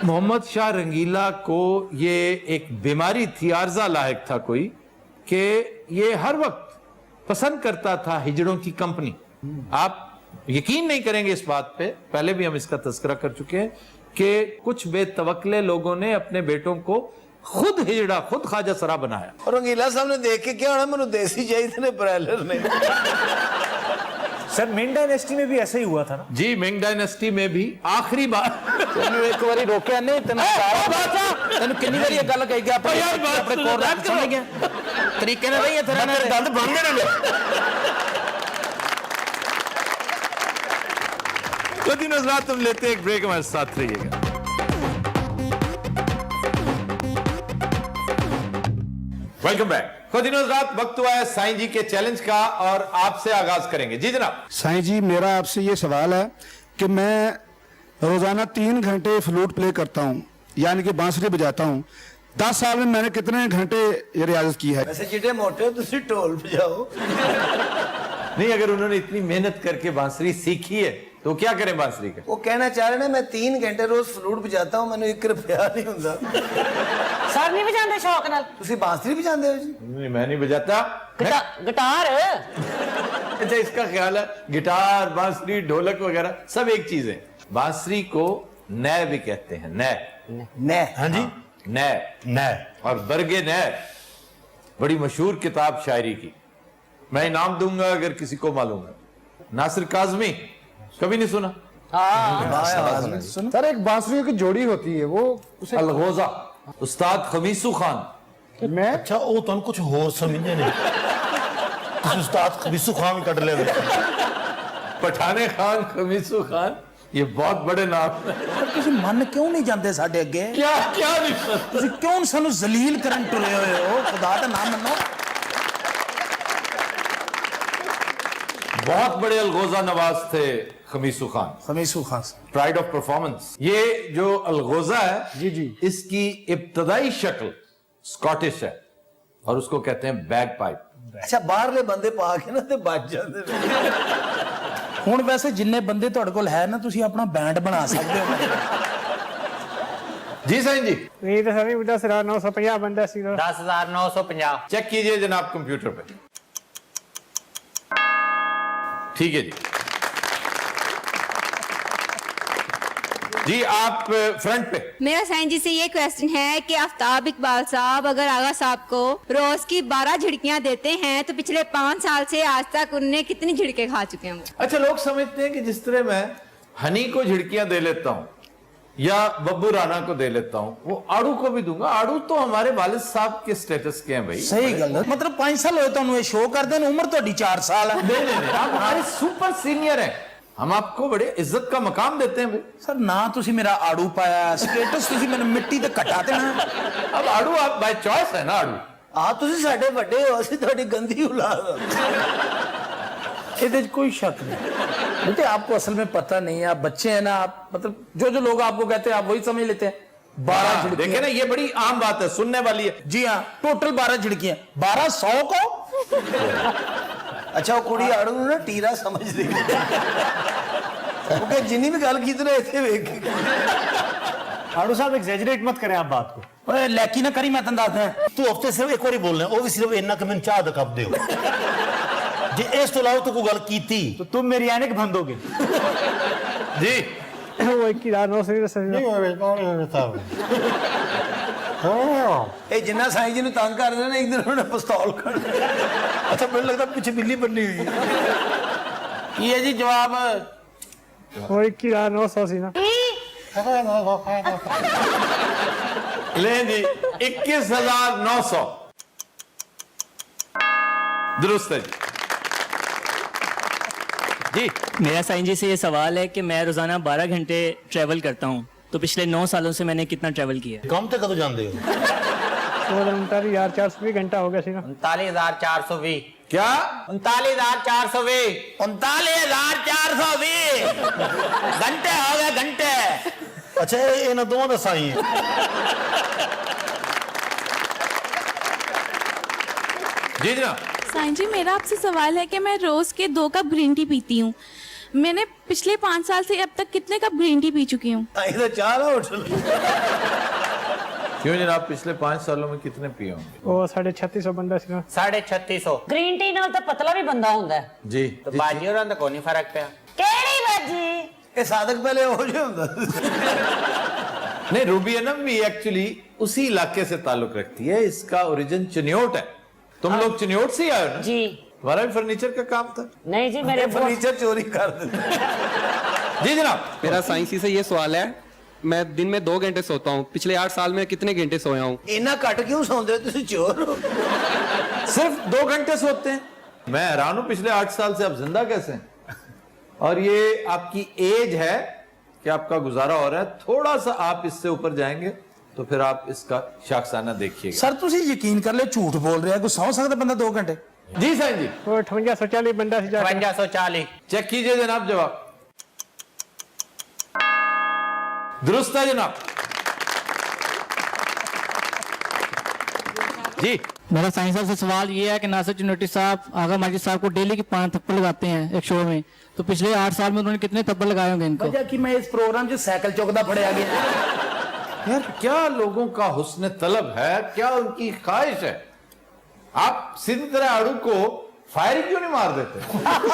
मोहम्मद शाह रंगीला को ये एक बीमारी थी, आर्जा लायक था कोई, कि ये हर वक्त पसंद करता था हिजड़ों की कंपनी। आप यकीन नहीं करेंगे इस बात पे, पहले भी हम इसका तस्करा कर चुके हैं, कि कुछ बेतवक्ले लोगों ने अपने बेटों को खुद हिजड़ा, खुद ख्वाजा सरा बनाया। और रंगीला साहब ने देख के क्या होना, मैंने देसी चाहिए ने ब्रायलर ने। सर मिंग डायनेस्टी में भी ऐसा ही हुआ था ना? जी, मिंग डायनेस्टी में भी आखिरी बार ਤੈਨੂੰ ਇੱਕ ਵਾਰੀ ਰੋਕਿਆ ਨਹੀਂ, ਤੈਨੂੰ ਤੈਨੂੰ ਕਿੰਨੀ ਵਾਰੀ ਇਹ ਗੱਲ ਕਹੀ ਗਿਆ ਆਪਣੇ ਆਪਣੇ ਕੋਲ ਰੱਖ ਸਮਝ ਗਿਆ ਤਰੀਕੇ ਨਾਲ ਨਹੀਂ ਇੱਥੇ ਰਹਿਣਾ। ਦੰਦ ਬੰਦ ਨੇ। तो दिन रात तुम लेते एक ब्रेक, हमारे साथ रहिएगा। Welcome back. खुद रात वक्त हुआ है साईं जी के चैलेंज का, और आपसे आगाज करेंगे। जी जनाब। साईं जी, मेरा आपसे ये सवाल है कि मैं रोजाना 3 घंटे फ्लूट प्ले करता हूँ, यानी कि बांसुरी बजाता हूँ। 10 साल में मैंने कितने घंटे ये रियाजत की है? वैसे जितने मोटे हो तुसी ढोल बजाओ। नहीं, अगर उन्होंने इतनी मेहनत करके बांसुरी सीखी है तो क्या करें बांसुरी का? वो कहना चाह रहे हैं मैं 3 घंटे रोज फ्लूट बजाता हूँ, मैंने 1 रुपया नहीं ਹੁੰਦਾ। सर नहीं बजाते शौक नाल? ਤੁਸੀਂ ਬਾਂਸुरी बजाते हो जी? नहीं, मैं नहीं बजाता। गिटार। अच्छा, इसका ख्याल है गिटार, बांसुरी, ढोलक वगैरह सब एक चीज है। बांसुरी को नय भी कहते हैं, नय। नय। हाँ जी, नय। नय। और बरगे नय बड़ी मशहूर किताब शायरी की, मैं इनाम दूंगा अगर किसी को मालूम है। नासिर काज़मी, कभी नहीं सुना? सर, एक बांसुरियों की जोड़ी होती है, वो उसे अलगोजा, उस्ताद खमीसू खान। मैं ਅੱਛਾ ਉਹ ਤੁਹਾਨੂੰ ਕੁਝ ਹੋਰ ਸਮਝਦੇ ਨੇ। ਤੁਸੀਂ ਉਸਤਾਦ ਖਬੀਸੂ ਖਾਨ ਵੀ ਕੱਢ ਲਿਆ। पठाने खान, खमीसू खान, ये बहुत बड़े नाम है। ਤੁਸੀਂ ਮੰਨ ਕਿਉਂ ਨਹੀਂ ਜਾਂਦੇ ਸਾਡੇ ਅੱਗੇ? क्या क्या नहीं? ਤੁਸੀਂ ਕਿਉਂ ਸਾਨੂੰ ਜ਼ਲੀਲ ਕਰਨ ਟੁਰੇ ਹੋਏ ਹੋ? ਖੁਦਾ ਦਾ ਨਾਮ ਮੰਨੋ। बहुत बड़े अलगोजा नवाज थे Khamisu Khan, Khamisu Khan pride of performance. ये जो अलगोजा है, जी, इसकी इब्तदाई शक्ल स्कॉटिश है, और उसको कहते हैं बैग पाइप। अच्छा, बाहरले ਬੰਦੇ ਪਾ ਕੇ ਨਾ ਤੇ ਵੱਜ ਜਾਂਦੇ ਨੇ। ਹੁਣ ਵੈਸੇ ਜਿੰਨੇ ਬੰਦੇ ਤੁਹਾਡੇ ਕੋਲ ਹੈ ਨਾ, ਤੁਸੀਂ ਆਪਣਾ ਬੈਂਡ ਬਣਾ ਸਕਦੇ ਹੋ। जी साईं जी। नहीं तो सभी 10,950 बंदा सी 10,950। चेक कीजिए जनाब कंप्यूटर पे। ठीक है जी। जी आप फ्रंट पे। मेरा साईं जी से ये क्वेश्चन है कि आफ्ताब इकबाल साहब अगर आगा साहब को रोज की 12 झिड़कियां देते हैं तो पिछले 5 साल से आज तक उनने कितनी झिड़के खा चुके हैं वो? अच्छा, लोग समझते हैं कि जिस तरह मैं हनी को झिड़कियां दे लेता हूं या बब्बू राणा को दे लेता हूं, वो आड़ू को भी दूंगा। आड़ू तो हमारे वालिद साहब के स्टेटस के हैं भाई। सही गल है। मतलब 5 साल होए ਤੁਹਾਨੂੰ ਇਹ ਸ਼ੋਅ ਕਰਦੇ ਨੇ, ਉਮਰ ਤੁਹਾਡੀ 4 ਸਾਲ ਹੈ। नहीं नहीं नहीं, आप हमारे सुपर सीनियर हैं, हम आपको बड़े इज्जत का मकाम देते हैं भाई। ਸਰ ਨਾ ਤੁਸੀਂ ਮੇਰਾ ਆੜੂ ਪਾਇਆ, ਸਟੇਟਸ ਤੁਸੀਂ ਮੈਨੂੰ ਮਿੱਟੀ ਤੇ ਘਟਾ ਦੇਣਾ। अब आड़ू आप बाय चॉइस है ना आड़ू। ਆ ਤੁਸੀਂ ਸਾਡੇ ਵੱਡੇ ਹੋ, ਅਸੀਂ ਤੁਹਾਡੀ गंदी औलाद ਇਹਦੇ 'ਚ कोई शक नहीं। बेटे आपको असल में पता नहीं है, आप बच्चे हैं ना, आप मतलब जो जो लोग आपको कहते हैं आप वही समझ लेते हैं। 12 झिड़कियां। देखे ना, ये बड़ी आम बात है, सुनने वाली है। जी हाँ, टोटल 12 झिड़कियां। 1200 को अच्छा वो कुड़ी आड़ू ना टीरा समझ रही ओके जिन्नी भी गल की तरह ऐसे वेख आड़ू साहब एग्जैजरेट मत करें आप बात को। ओए लैकी ना करी, मैं तन दस दियां। ਤੂੰ ਹਫਤੇ ਸਿਰਫ ਇੱਕ ਵਾਰੀ ਬੋਲਣਾ, ਉਹ ਵੀ ਸਿਰਫ ਇੰਨਾ ਕਿ ਮੈਨੂੰ ਚਾਹ ਦਾ ਕੱਪ ਦਿਓ। ਜੇ ਇਸ ਤੋਂ ਇਲਾਵਾ ਤੂੰ ਕੋਈ ਗੱਲ ਕੀਤੀ तो तुम मेरी ऐनक भंदोगे। जी वो 21,900 ਨਹੀਂ ਹੋਵੇ ਕੌਣ ਹੋਵੇ ਤਾਂ ਇਹ ਜਿੰਨਾ ਸਾਈਂ ਜੀ ਨੂੰ ਤੰਗ ਕਰਦੇ ਨੇ, ਇੱਕ ਦਿਨ ਉਹਨੇ ਪਿਸਤੌਲ ਕੱਢ ਅੱਛਾ ਮੈਨੂੰ ਲੱਗਦਾ ਪਿੱਛੇ ਬਿੱਲੀ ਬੰਨੀ ਹੋਈ ਹੈ। ਕੀ ਹੈ ਜੀ ਜਵਾਬ? वो 21,900 सी ना। ले जी 21,900 दुरुस्त है जी। मेरा साईं जी से ये सवाल है कि मैं रोज़ाना 12 घंटे ट्रैवल करता हूँ, तो पिछले 9 सालों से मैंने कितना ट्रैवल किया है? ਕੰਮ ਤੇ ਕਦੋਂ ਜਾਂਦੇ ਹੋ? 39,420 घंटा हो गया सी ना। 39,420 क्या? 39,420 39,420 घंटे हो गए घंटे। ਅੱਛਾ ਇਹ ਇਹਨਾਂ ਦੋਵਾਂ ਦਾ ਸਾਈ ਹੈ। जी जनाब। साईं जी, मेरा आपसे सवाल है कि मैं रोज के 2 कप ग्रीन टी पीती हूँ। मैंने पिछले 5 साल से अब तक कितने कप ग्रीन टी पी चुकी हूँ? ਇਹਦਾ ਚਾਹ ਨਾ ਹੋਟਲ। क्यों जनाब, पिछले 5 सालों में कितने पिए होंगे? वो 3650 बंदा सी ना। 350 ਗ੍ਰੀਨ ਟੀ ਨਾਲ ਤਾਂ ਪਤਲਾ ਵੀ ਬੰਦਾ ਹੁੰਦਾ ਹੈ। जी तो बाजी और को नहीं फर्क पिया। ਕਿਹੜੀ ਬਾਜੀ? ਇਹ ਸਾਦਕ ਪਹਿਲੇ ਹੋ ਜਿਹਾ ਹੁੰਦਾ। नहीं, रूबियनम भी एक्चुअली उसी इलाके से ताल्लुक रखती है, इसका ओरिजिन चिन्योट है। तुम लोग चिन्योट से ही आए हो ना? जी हमारा भी फर्नीचर का काम था। नहीं जी, मेरे फर्नीचर चोरी कर देते। जी जनाब। मेरा साइंसी से ये सवाल है, मैं दिन में 2 घंटे सोता हूँ, पिछले 8 साल में कितने घंटे सोया हूँ? इतना घट क्यों सौंदे हो तुसी, चोर हो? सिर्फ 2 घंटे सोते हैं? मैं हैरान हूं, पिछले 8 साल से आप जिंदा कैसे हैं? और ये आपकी एज है कि आपका गुजारा हो रहा है। थोड़ा सा आप इससे ऊपर जाएंगे तो फिर आप इसका शाखसाना देखिएगा। सर तुसी यकीन कर ले, झूठ बोल रहे हैं। कोई सौ सकता बंदा 2 घंटे? जी साईं जी। वो 5840 बंदा सी जाके। 5540 चेक कीजिए जनाब, जवाब दुरुस्त है जनाब। जी मेरा साईं साहब से सवाल ये है कि नासिर चुनौती साहब आगा माजिद साहब को डेली के 5 थप्पड़ लगाते हैं एक शो में, तो पिछले 8 साल में उन्होंने कितने थप्पड़ लगाए होंगे इनको? वजह कि मैं इस प्रोग्राम से साइकिल चौकदा फड़या गया। यार, क्या लोगों का हुस्न तलब है, क्या उनकी ख्वाहिश है। आप सीधी तरह आड़ू को फायर क्यों नहीं मार देते?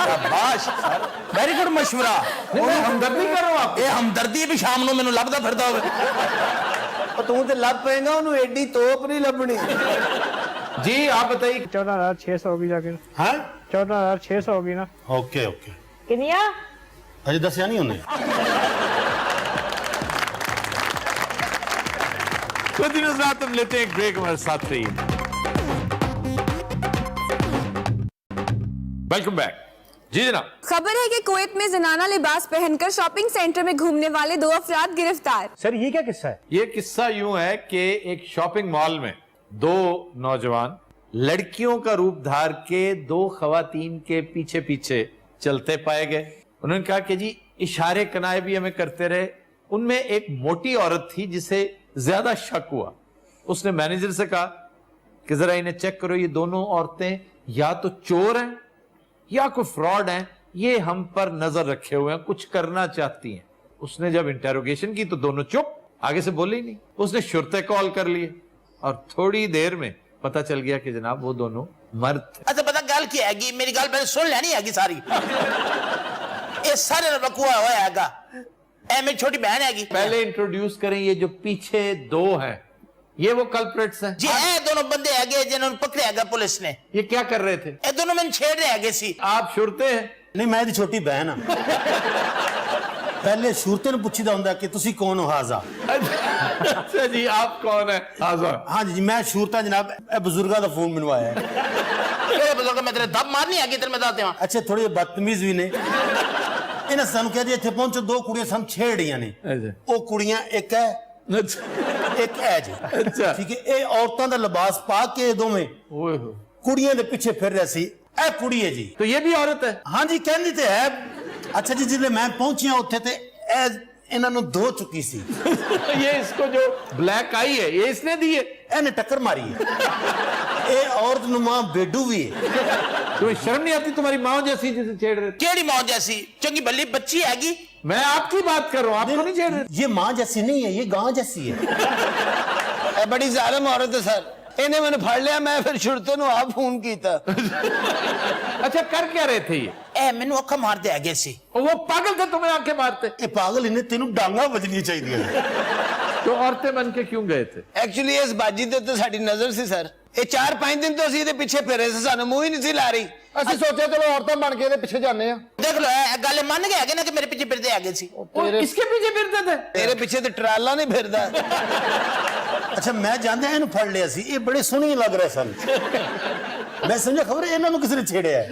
शाबाश सर, वेरी गुड मशवरा। नहीं, मैं हमदर्दी कर रहा हूं आपको। ये हमदर्दी भी शाम ਨੂੰ ਮੈਨੂੰ ਲੱਭਦਾ ਫਿਰਦਾ ਹੋਵੇ। ਉਹ ਤੂੰ ਤੇ ਲੱਭ ਪਏਗਾ, ਉਹਨੂੰ ਐਡੀ ਤੋਪ ਨਹੀਂ ਲੱਭਣੀ। जी आप बताइए। 14,600 होगी जाके। ਹਾਂ 14,600 होगी ना। ਓਕੇ ਓਕੇ ਕਿੰਨੀਆਂ? ਅਜੇ ਦੱਸਿਆ ਨਹੀਂ ਉਹਨੇ। कंटिन्यूअस रात हम लेते हैं एक ब्रेक, हमारे साथ रहिए। Welcome back. जी जनाब। खबर है कि कुवैत में जनाना लिबास पहनकर शॉपिंग सेंटर में घूमने वाले 2 अफराद गिरफ्तार। सर ये क्या किस्सा है? ये किस्सा यूं है कि एक शॉपिंग मॉल में 2 नौजवान लड़कियों का रूप धार के 2 खवातीन के पीछे पीछे चलते पाए गए। उन्होंने कहा कि जी इशारे कनाए भी हमें करते रहे। उनमें एक मोटी औरत थी जिसे ज्यादा शक हुआ। उसने मैनेजर से कहा कि जरा इन्हें चेक करो, ये दोनों औरतें या तो चोर हैं या कोई फ्रॉड हैं, ये हम पर नजर रखे हुए हैं, कुछ करना चाहती हैं। उसने जब इंटेरोगेशन की तो दोनों चुप, आगे से बोले ही नहीं। उसने शुरते कॉल कर लिए और थोड़ी देर में पता चल गया कि जनाब वो दोनों मर्द थे। अच्छा पता गल की हैगी, मेरी गल पहले सुन लेनी हैगी सारी। ये सारे बकुआ होया हैगा। ए मेरी छोटी बहन हैगी। पहले इंट्रोड्यूस करें, ये जो पीछे 2 हैं ये वो कल्प्रिट्स हैं। जी ए दोनों बंदे हैगे जिन्होंने पकड़े हैगा पुलिस ने। ये क्या कर रहे थे? ए दोनों मैंने छेड़ रहे हैगे सी। आप शुरते हैं? ਨਹੀਂ ਮੈਂ ਇਹਦੀ ਛੋਟੀ ਬਹਿਨ ਆ। ਪਹਿਲੇ ਸ਼ੂਰਤੇ ਨੂੰ ਪੁੱਛੀਦਾ ਹੁੰਦਾ ਕਿ ਤੁਸੀਂ ਕੌਣ ਹੋ ਹਾਜ਼ਾ। अच्छा जी, आप कौन है हाजा? हाँ जी, मैं शूरता जनाब, ਇਹ ਬਜ਼ੁਰਗਾਂ ਦਾ ਫੋਨ ਮੈਨੂੰ ਆਇਆ ਹੈ। ਕਿਹੜੇ ਬਜ਼ੁਰਗ ਮੈਂ ਤੇਰੇ ਦਮ ਮਾਰਨੀ ਹੈਗੀ ਤੇਰੇ ਮੈਂ ਦੱਸ ਦੇਵਾਂ। ਅੱਛਾ ਥੋੜੇ ਬਦਤਮੀਜ਼ ਵੀ ਨੇ। ਇਹਨਾਂ ਸਾਨੂੰ ਕਹਿੰਦੇ ਇੱਥੇ ਪਹੁੰਚੋ, ਦੋ ਕੁੜੀਆਂ ਸਾਨੂੰ ਛੇੜ ਰਹੀਆਂ ਨੇ। अच्छा ਉਹ ਕੁੜੀਆਂ ਇੱਕ ਹੈ अच्छा ਇੱਕ ਹੈ ਜੀ। अच्छा ਠੀਕ ਹੈ, ਇਹ ਔਰਤਾਂ ਦਾ ਲਿਬਾਸ ਪਾ ਕੇ ਇਹ ਦੋਵੇਂ ओए हो, ਕੁੜੀਆਂ ਦੇ ਪਿੱਛੇ ਫਿਰ ਰਹੇ ਸੀ। ਇਹ ਕੁੜੀ ਹੈ ਜੀ। तो ये भी औरत है? हाँ जी, ਕਹਿੰਦੀ ਤੇ ਹੈ। ਅੱਛਾ ਜੀ, ਜਦੋਂ ਮੈਂ ਪਹੁੰਚਿਆ ਉੱਥੇ ਤੇ ਇਹ ਇਹਨਾਂ ਨੂੰ ਧੋ ਚੁੱਕੀ ਸੀ। ये इसको जो ब्लैक आई है ये इसने दी है? ਇਹਨੇ ਟੱਕਰ ਮਾਰੀ ਹੈ। ਇਹ ਔਰਤ ਨੂੰ ਮਾਂ ਬੇਡੂ ਵੀ ਹੈ। तुम्हें शर्म नहीं आती? तुम्हारी माँ जैसी जिसे छेड़ रहे थे। ਕਿਹੜੀ ਮੌਤ ਜੈਸੀ ਚੰਗੀ ਬੱਲੀ ਬੱਚੀ ਹੈਗੀ। मैं आपकी बात कर रहा हूँ, आपको नहीं छेड़ रहे। ये माँ जैसी नहीं है, ये गां जैसी है। ਇਹ ਬੜੀ ਜ਼ਾਲਮ ਔਰਤ ਹੈ ਸਰ। ਇਹਨੇ ਮੈਨੂੰ ਫੜ ਲਿਆ, ਮੈਂ ਫਿਰ ਸ਼ੁਰਤੇ ਨੂੰ ਆਪ ਫੋਨ ਕੀਤਾ। अच्छा कर क्या रहे थे ये? ਇਹ ਮੈਨੂੰ ਅੱਖਾਂ ਮਾਰਦੇ ਹੈਗੇ ਸੀ। और वो पागल थे तुम्हें आंखें मारते? ये पागल इन्हें तेनू डांगा बजनी चाहिए। तो औरतें बन के क्यों गए थे? ਐਕਚੁਅਲੀ ਇਸ ਬਾਜੀ ਦੇ ਉੱਤੇ ਸਾਡੀ ਨਜ਼ਰ ਸੀ ਸਰ। ਇਹ 4-5 ਦਿਨ ਤੋਂ ਅਸੀਂ ਇਹਦੇ ਪਿੱਛੇ ਫਿਰ ਰਹੇ ਸੀ, ਸਾਨੂੰ ਮੂੰਹ ਹੀ ਨਹੀਂ ਸੀ ਲਾ ਰਹੀ। ਅਸੀਂ ਸੋਚਿਆ ਚਲੋ ਔਰਤਾਂ ਬਣ ਕੇ ਇਹਦੇ ਪਿੱਛੇ ਜਾਂਦੇ ਆ। ਦੇਖ ਲਓ ਇਹ ਗੱਲ ਮੰਨ ਗਏ ਹੈਗੇ ਨਾ ਕਿ ਮੇਰੇ ਪਿੱਛੇ ਫਿਰਦੇ ਹੈਗੇ ਸੀ। और इसके पीछे फिरते थे? ਤੇਰੇ ਪਿੱਛੇ ਤੇ ਟਰਾਲਾ ਨਹੀਂ ਫਿਰਦਾ। अच्छा मैं जानते हैं फड़ लिया सी, ये बड़े सोहने लग रहे सन। मैं समझा खबर है इन्होंने किसने छेड़े है।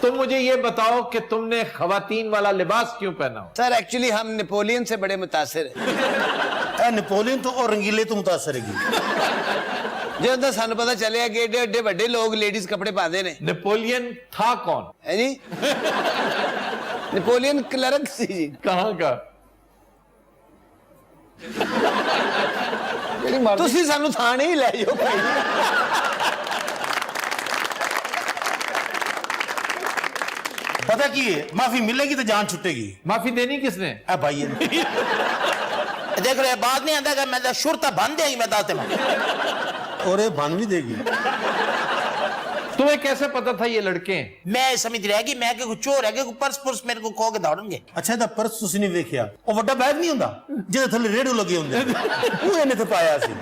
तुम मुझे ये बताओ कि तुमने खवातीन वाला लिबास क्यों पहना हो? सर एक्चुअली हम नेपोलियन से बड़े मुतासिर हैं। नेपोलियन तो और रंगीले तो मुतासर है। ਜਦੋਂ ਤਾਂ ਸਾਨੂੰ ਪਤਾ ਚੱਲਿਆ ਕਿ ਏਡੇ ਏਡੇ ਵੱਡੇ ਲੋਕ ਲੇਡੀਜ਼ ਕੱਪੜੇ ਪਾਉਂਦੇ ਨੇ। नेपोलियन था कौन? ਹੈ ਜੀ नेपोलियन क्लर्क ਸੀ ਜੀ। कहाँ का? ਤੁਸੀਂ ਸਾਨੂੰ ਥਾਣੇ ਹੀ ਲੈ ਜਾਓ ਭਾਈ। पता की है, माफी मिलेगी तो जान छुटेगी। माफी देनी किसने? भाई देख रहे बात नहीं आता मैं तो शुरता बन देगी मैं दाते में। और ये बन भी देगी। तुम्हें कैसे पता था ये लड़के हैं? मैं समझ रहेगी मैं कि कोई चोर है कि पर्स पुर्स मेरे को खो के दौड़ेंगे। अच्छा ਇਹਦਾ ਪਰਸ ਤੁਸੀਂ ਨਹੀਂ ਵੇਖਿਆ? ਉਹ ਵੱਡਾ ਬੈਗ ਨਹੀਂ ਹੁੰਦਾ ਜਿਹਦੇ ਥੱਲੇ ਰੇਡੀਓ ਲੱਗੇ ਹੁੰਦੇ, ਉਹ ਇਹਨੇ ਤੇ ਪਾਇਆ ਸੀ।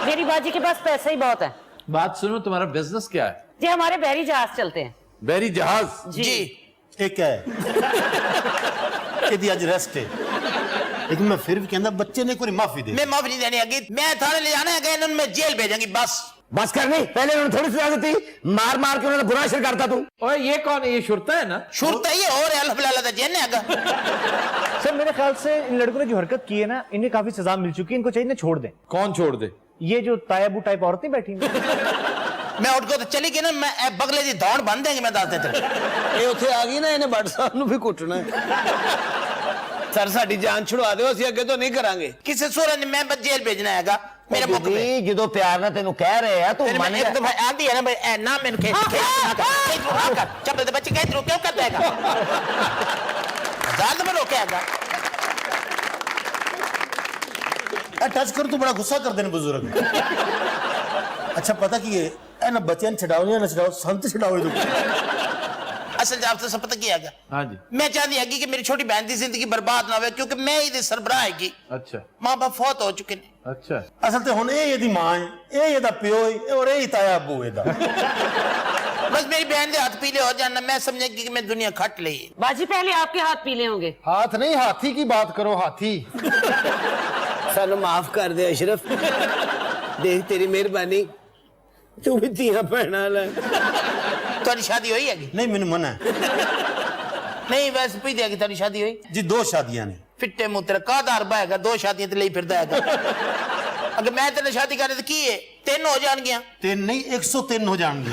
मेरी बाजी के पास पैसे ही बहुत है बात सुनो, तुम्हारा बिजनेस क्या है? जी। हमारे बहरी जहाज चलते हैं। बहरी जहाज? जी ਇੱਕ ਹੈ ਇਹਦੀ ਅੱਜ ਰੈਸਟ ਹੈ, लेकिन मैं फिर भी कहना बच्चे ने कोई माफी दे। मैं माफी नहीं देनी है, मैं थाने ले जाना है, इन्होंने मैं जेल भेजेंगी बस। बस करनी पहले उन्होंने थोड़ी सजा दी, मार मार के उन्होंने बुरा असर करता तू। ओए ये कौन है? ये शुरता है ना? शुरता ही है और अल्हम्दुलिल्लाह दा जेल है। सर मेरे ख्याल से इन लड़कों ने जो हरकत की है ना, इन्हें काफी सजा मिल चुकी है, इनको चाहिए इन्हें छोड़ दें। कौन छोड़ दे? ये जो तायाबू टाइप औरतें बैठी हैं। मैं उठ को तो चली गई ना, मैं बगले दी दौड़ बन देंगे मैं दाते ते। ये उठे आ गई ना, इन्हें बट साहब नु भी कुटना है। सर साडी जान छुड़वा दो, ਅਸੀਂ ਅੱਗੇ ਤੋਂ ਨਹੀਂ ਕਰਾਂਗੇ। ਕਿਸੇ ਸੂਰਤ ਨੇ ਮੈਂ ਬਸ ਜੇਲ੍ਹ ਭੇਜਣਾ ਹੈਗਾ ਮੇਰੇ ਮੁੱਖ ਤੇ। ਜਦੋਂ ਪਿਆਰ ਨਾਲ ਤੈਨੂੰ ਕਹਿ ਰਹੇ ਆ ਤੂੰ ਮੰਨ एक दफा आंधी है ना भाई, ए ना मैंने खेत ना कर चपल दे बच्चे कह क्यों करता हैगा? हजार दफा रोके हैगा। टच कर तो बड़ा गुस्सा करते हैं बुजुर्ग। अच्छा पता की है ना, बच्चे छड़ाओ या ना छड़ाओ, संत छड़ाओ। असल जवाब तो सब पता क्या हैगा? हाँ जी। मैं चाहती हैगी कि मेरी छोटी बहन की जिंदगी बर्बाद ना हो, क्योंकि मैं ही सरबराह हैगी। अच्छा माँ बाप फौत हो चुके हैं। अच्छा। असल ते हुन ਇਹ ਇਹਦੀ ਮਾਂ ਹੈ, ਇਹ ਇਹਦਾ ਪਿਓ ਹੈ और ਇਹ ਤਾਇਆ ਅੱਬੂ ਇਹਦਾ। बस मेरी बहन के हाथ पीले हो जाना, मैं समझेगी कि मैं दुनिया खट ली। बाजी पहले आपके हाथ पीले होंगे। हाथ नहीं हाथी की बात करो, हाथी। सानू माफ कर दे अशरफ, देख तेरी मेहरबानी, तू भी तियां भैणां ले। तुम्हारी शादी हुई हैगी? नहीं मैंने मना है। नहीं वैसे पी देगी तुम्हारी शादी हुई जी 2 शादियां ने। फिट्टे मुंह का दरबा हैगा, 2 शादियां ते ਲਈ ਫਿਰਦਾ ਹੈਗਾ। अगर मैं तेरे शादी करे तो की है 3 हो जाएंगे। 3 नहीं 103 हो जाएंगे।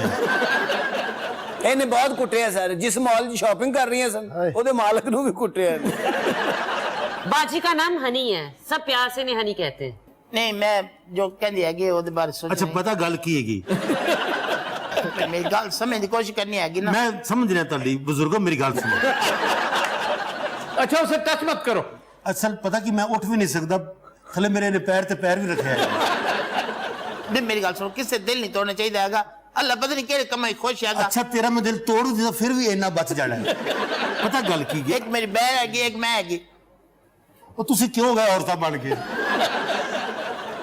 ਇਹਨੇ ਬਹੁਤ ਕੁੱਟਿਆ ਸਰ, ਜਿਸ ਮਾਲ 'ਚ ਸ਼ਾਪਿੰਗ ਕਰ ਰਹੀਆਂ ਸਨ ਉਹਦੇ ਮਾਲਕ ਨੂੰ ਵੀ ਕੁੱਟਿਆ। बाजी का नाम हनी है, सब प्यार से इन्हें हनी कहते हैं। नहीं मैं जो कहती हैगी ਉਹਦੇ ਬਾਰੇ ਸੋਚ। अच्छा पता गल की हैगी? मेरी गल समझने की कोशिश करनी हैगी ना। मैं समझ रहा ताली बुजुर्गो, मेरी गल सुनो। अच्छा उसे टच मत करो। असल पता कि मैं उठ भी नहीं सकता, थले मेरे ने पैर ते पैर भी रखे है। नहीं मेरी गल सुनो, किससे दिल नहीं तोड़ना चाहिए हैगा। अल्लाह पता नहीं केड़े कमाई खुश हैगा। अच्छा तेरा मैं दिल तोड़ू तो फिर भी इतना बच जाना है। पता गल की एक मेरी बहन हैगी, एक मैं हैगी। ਉਹ ਤੁਸੀਂ ਕਿਉਂ ਗਏ ਔਰਤਾਂ ਬਣ ਕੇ?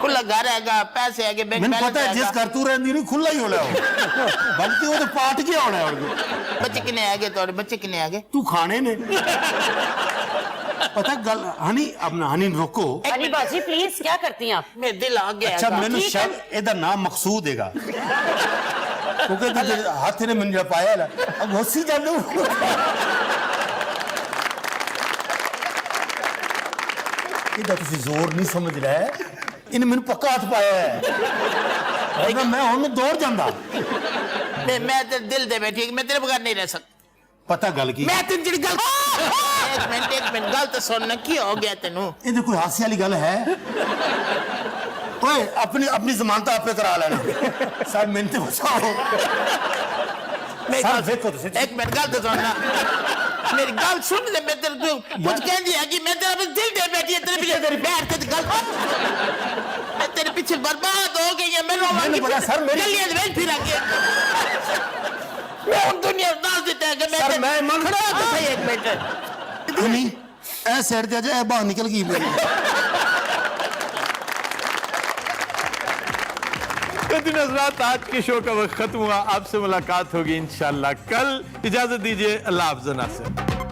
खुला घर हैगा, पैसे हैगे, बैंक ਮੈਨੂੰ बैलेंस ਪਤਾ ਹੈ ਜਿਸ हैगा। ਘਰ ਤੂੰ ਰਹਿੰਦੀ ਨਹੀਂ ਖੁੱਲਾ ਹੀ ਹੋਣਾ ਉਹ ਬਲਕਿ ਉਹ ਤੇ ਪਾਟ ਕੇ ਆਉਣਾ ਹੈ बच्चे किन्ने हैगे ਤੁਹਾਡੇ? ਬੱਚੇ ਕਿੰਨੇ ਹੈਗੇ? ਤੂੰ ਖਾਣੇ ਨੇ ਪਤਾ ਗੱਲ ਹਨੀ ਆਪਣਾ ਹਨੀ ਨੂੰ ਰੋਕੋ हनी बाजी प्लीज क्या करती हैं आप? ਮੇਰੇ ਦਿਲ ਆ ਗਿਆ ਅੱਛਾ ਹੈਗਾ। ਮੈਨੂੰ ਠੀਕ ਹੈ। ਸ਼ਬ ਇਹਦਾ ਨਾਮ ਮਕਸੂਦ ਹੈਗਾ ਕਿਉਂਕਿ ਤੇ ਹੱਥ ਨੇ ਮੈਨੂੰ ਜਿਹੜਾ ਪਾਇਆ ਨਾ ਅਬ ਹੋਸੀ ਜਾਦੂ ਇਹਦਾ ਤੁਸੀਂ ਜ਼ੋਰ ਨਹੀਂ ਸਮਝ ਰਹੇ ਇਹਨੇ ਮੈਨੂੰ ਪੱਕਾ ਹੱਥ ਪਾਇਆ ਹੈ ਵਰਨਾ ਮੈਂ ਹੁਣ ਦੌੜ ਜਾਂਦਾ ਮੈਂ ਤੇ ਦਿਲ ਦੇ ਬੈਠੀ ਮੈਂ ਤੇਰੇ ਬਗੈਰ ਨਹੀਂ ਰਹਿ ਸਕਦਾ। ਪਤਾ ਗੱਲ ਕੀ ਮੈਂ ਤੈਨੂੰ ਜਿਹੜੀ ਗੱਲ ਇੱਕ ਮਿੰਟ ਗੱਲ ਤਾਂ ਸੁਣ ਕੀ ਹੋ ਗਿਆ ਤੈਨੂੰ? ਇਹਦੇ ਕੋਈ ਹਾਸੇ ਵਾਲੀ ਗੱਲ ਹੈ ਓਏ ਆਪਣੀ ਜ਼ਮਾਨਤ ਆਪੇ ਕਰਾ ਲੈਣਾ ਸਰ ਮੈਨੂੰ ਤੇ ਬਚਾਓ ਸਰ ਦੇਖੋ ਤੁਸੀਂ ਇੱਕ ਮਿੰਟ ਗੱਲ ਤਾਂ ਸੁਣਨਾ ਮੇਰੀ ਗੱਲ ਸੁਣ ਲੈ ਮੈਂ ਤੇਰੇ ਤੋਂ ਕੁਝ ਕਹਿੰਦੀ ਹੈ ਕਿ ਮੈਂ ਤੇਰਾ ਦਿਲ ਦੇ ਬੈਠੀ ਹੈ ਤੇਰੇ ਪਿੱਛੇ ਤੇਰੀ ਬੈਠ ਤੇ ਗੱਲ ਮੈਂ ਤੇਰੇ ਪਿੱਛੇ ਬਰਬਾਦ ਹੋ ਗਈ ਹੈ ਮੈਨੂੰ ਬੜਾ ਸਰ ਮੇਰੀ ਗਲੀਆਂ ਦੇ ਵਿੱਚ ਫਿਰਾਂਗੇ ਮੈਂ ਹੁਣ ਦੁਨੀਆ ਦੱਸ ਦਿੱਤਾ ਹੈ ਕਿ ਮੈਂ ਸਰ ਮੈਂ ਮੰਨ ਖੜਾ ਤਾਂ ਸਹੀ ਇੱਕ ਮਿੰਟ ਨਹੀਂ ਇਹ ਸਾਈਡ ਤੇ ਜਾ ਇਹ ਬਾਹਰ ਨਿਕਲ ਗਈ ਮੇਰੀ दिन हजरात आज के शो का वक्त खत्म हुआ आपसे मुलाकात होगी इंशाल्लाह कल इजाजत दीजिए अल्लाह हाफ़िज़ नासिर